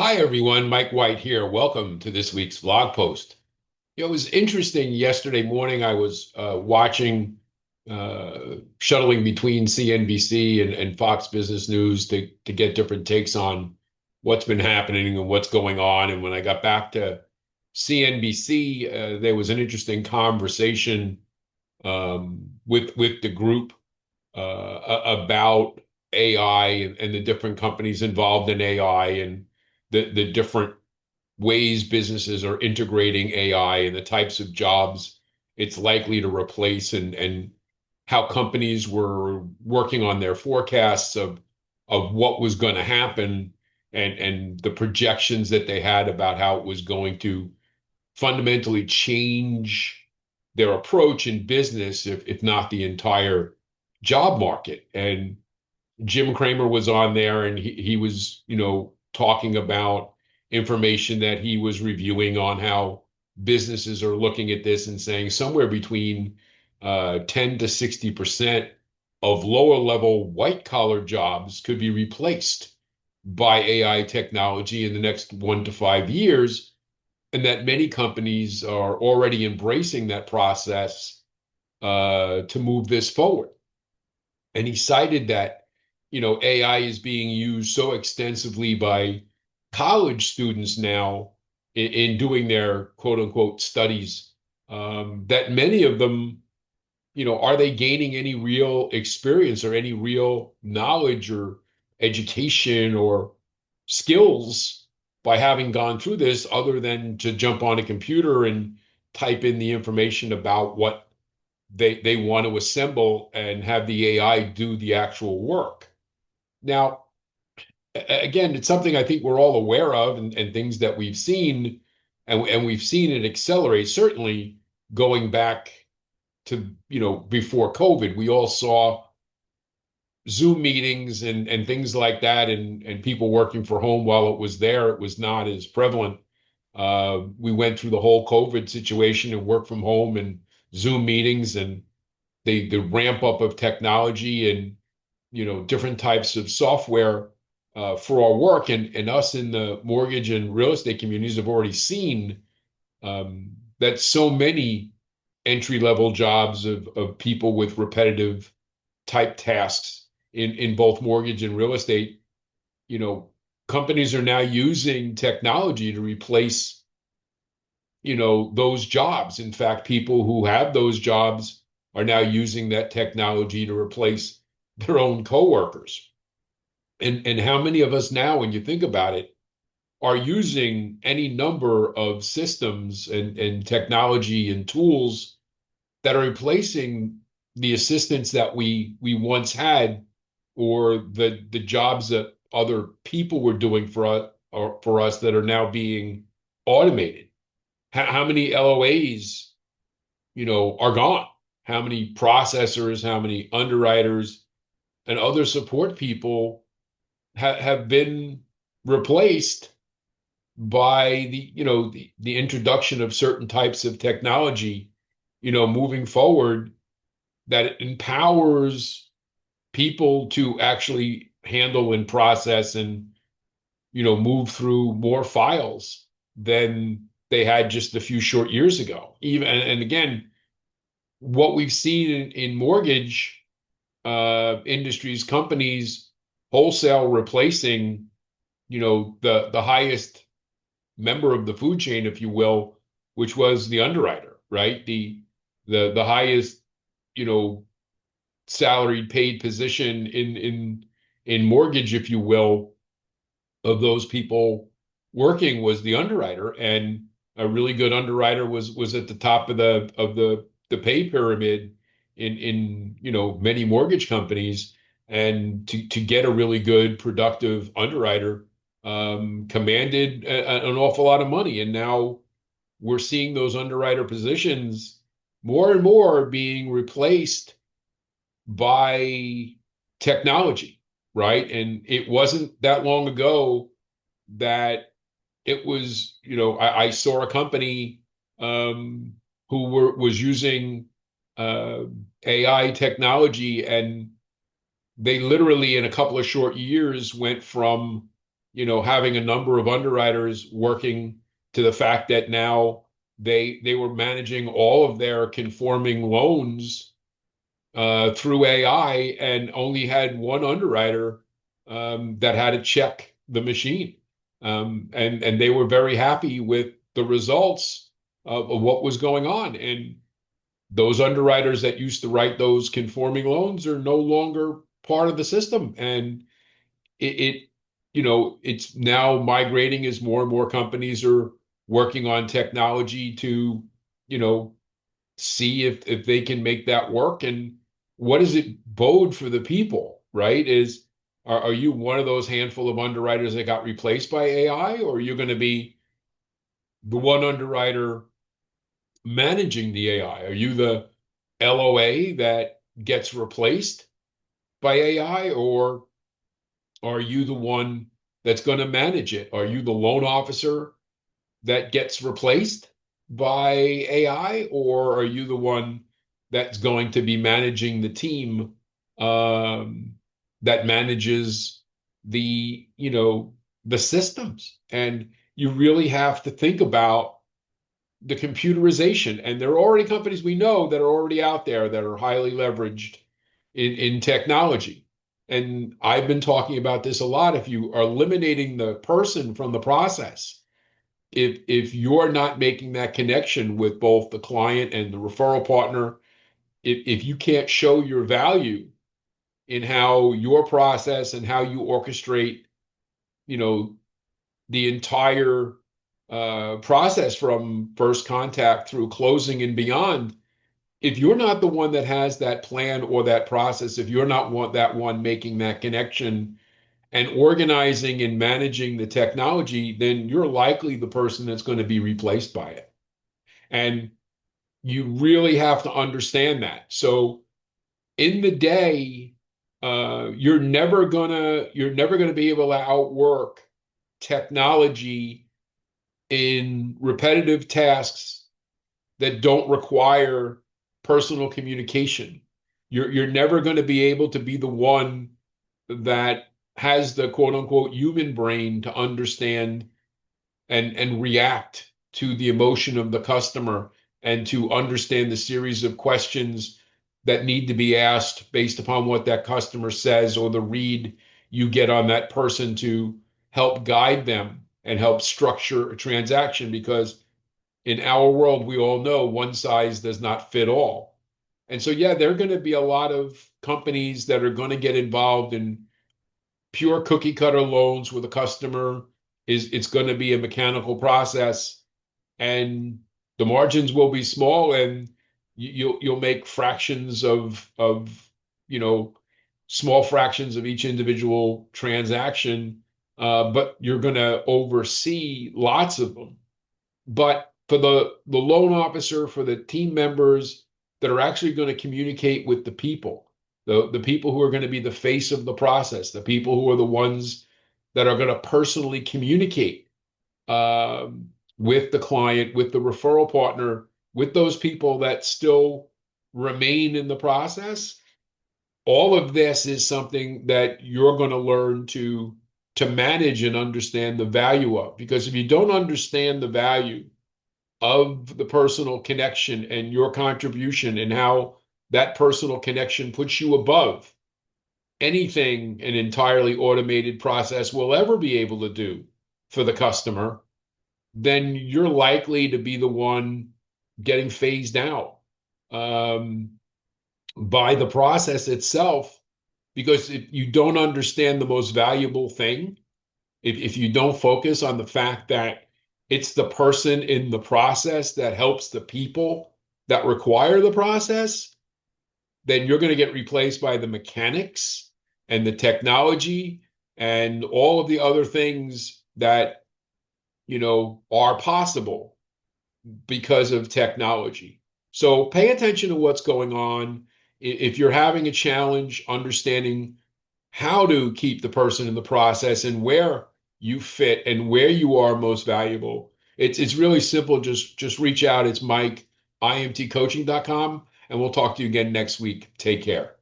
Hi, everyone. Mike White here. Welcome to this week's blog post. It was interesting yesterday morning. I was shuttling between CNBC and Fox Business News to get different takes on what's been happening and what's going on. And when I got back to CNBC, there was an interesting conversation with the group about AI and the different companies involved in AI and the different ways businesses are integrating AI and the types of jobs it's likely to replace and how companies were working on their forecasts of what was going to happen and the projections that they had about how it was going to fundamentally change their approach in business, if not the entire job market. And Jim Cramer was on there and he was, talking about information that he was reviewing on how businesses are looking at this and saying somewhere between 10 to 60% of lower level white collar jobs could be replaced by AI technology in the next 1 to 5 years, and that many companies are already embracing that process to move this forward. And he cited that, AI is being used so extensively by college students now in doing their quote unquote studies, that many of them, are they gaining any real experience or any real knowledge or education or skills by having gone through this other than to jump on a computer and type in the information about what they want to assemble and have the AI do the actual work. Now, again, it's something I think we're all aware of and things that we've seen, and we've seen it accelerate, certainly going back to, before COVID. We all saw Zoom meetings and things like that, and people working for home while it was there. It was not as prevalent. We went through the whole COVID situation and work from home and Zoom meetings and the ramp up of technology and different types of software for our work, and us in the mortgage and real estate communities have already seen that so many entry level jobs of people with repetitive type tasks in both mortgage and real estate, you know, companies are now using technology to replace those jobs. In fact, people who have those jobs are now using that technology to replace their own coworkers. And how many of us now, when you think about it, are using any number of systems and technology and tools that are replacing the assistance that we once had, or the jobs that other people were doing for us that are now being automated. How many LOAs, are gone? How many processors, how many underwriters and other support people have been replaced by the introduction of certain types of technology, moving forward, that empowers people to actually handle and process and move through more files than they had just a few short years ago. Even and again, what we've seen in mortgage industries, companies wholesale replacing, the highest member of the food chain, if you will, which was the underwriter, right? The highest, salaried paid position in mortgage, if you will, of those people working was the underwriter. And a really good underwriter was at the top of the pay pyramid in many mortgage companies. And to get a really good productive underwriter commanded an awful lot of money. And now we're seeing those underwriter positions more and more being replaced by technology, right? And it wasn't that long ago that it was, I saw a company was using AI technology, and they literally in a couple of short years went from having a number of underwriters working to the fact that now they were managing all of their conforming loans through AI and only had one underwriter that had to check the machine. And they were very happy with the results of what was going on. And those underwriters that used to write those conforming loans are no longer part of the system. And it it's now migrating as more and more companies are working on technology to, you know, see if they can make that work. And what does it bode for the people, right? Are you one of those handful of underwriters that got replaced by AI, or are you going to be the one underwriter managing the AI? Are you the LOA that gets replaced by AI, or are you the one that's going to manage it? Are you the loan officer that gets replaced by AI, or are you the one that's going to be managing the team um, that manages the systems? And you really have to think about the computerization. And there are already companies we know that are already out there that are highly leveraged in technology. And I've been talking about this a lot. If you are eliminating the person from the process, if you're not making that connection with both the client and the referral partner, if you can't show your value in how your process and how you orchestrate, you know, the entire process from first contact through closing and beyond, if you're not the one that has that plan or that process, if you're not that one making that connection and organizing and managing the technology, then you're likely the person that's going to be replaced by it. And you really have to understand that. So in the day, you're never gonna be able to outwork technology in repetitive tasks that don't require personal communication. You're never going to be able to be the one that has the quote unquote human brain to understand and react to the emotion of the customer and to understand the series of questions that need to be asked based upon what that customer says or the read you get on that person to help guide them and help structure a transaction. Because in our world, we all know one size does not fit all. And so, yeah, there are going to be a lot of companies that are going to get involved in pure cookie cutter loans where the customer it's going to be a mechanical process, and the margins will be small, and you'll make fractions of you know small fractions of each individual transaction, but you're going to oversee lots of them. But for the loan officer, for the team members that are actually going to communicate with the people, the people who are going to be the face of the process, the people who are the ones that are going to personally communicate with the client, with the referral partner, with those people that still remain in the process. All of this is something that you're going to learn to manage and understand the value of. Because if you don't understand the value of the personal connection and your contribution and how that personal connection puts you above anything an entirely automated process will ever be able to do for the customer, then you're likely to be the one getting phased out by the process itself. Because if you don't understand the most valuable thing, if you don't focus on the fact that it's the person in the process that helps the people that require the process, then you're going to get replaced by the mechanics and the technology and all of the other things that are possible because of technology. So pay attention to what's going on. If you're having a challenge understanding how to keep the person in the process and where you fit and where you are most valuable, it's really simple. Just reach out. It's Mike, imtcoaching.com, and we'll talk to you again next week. Take care.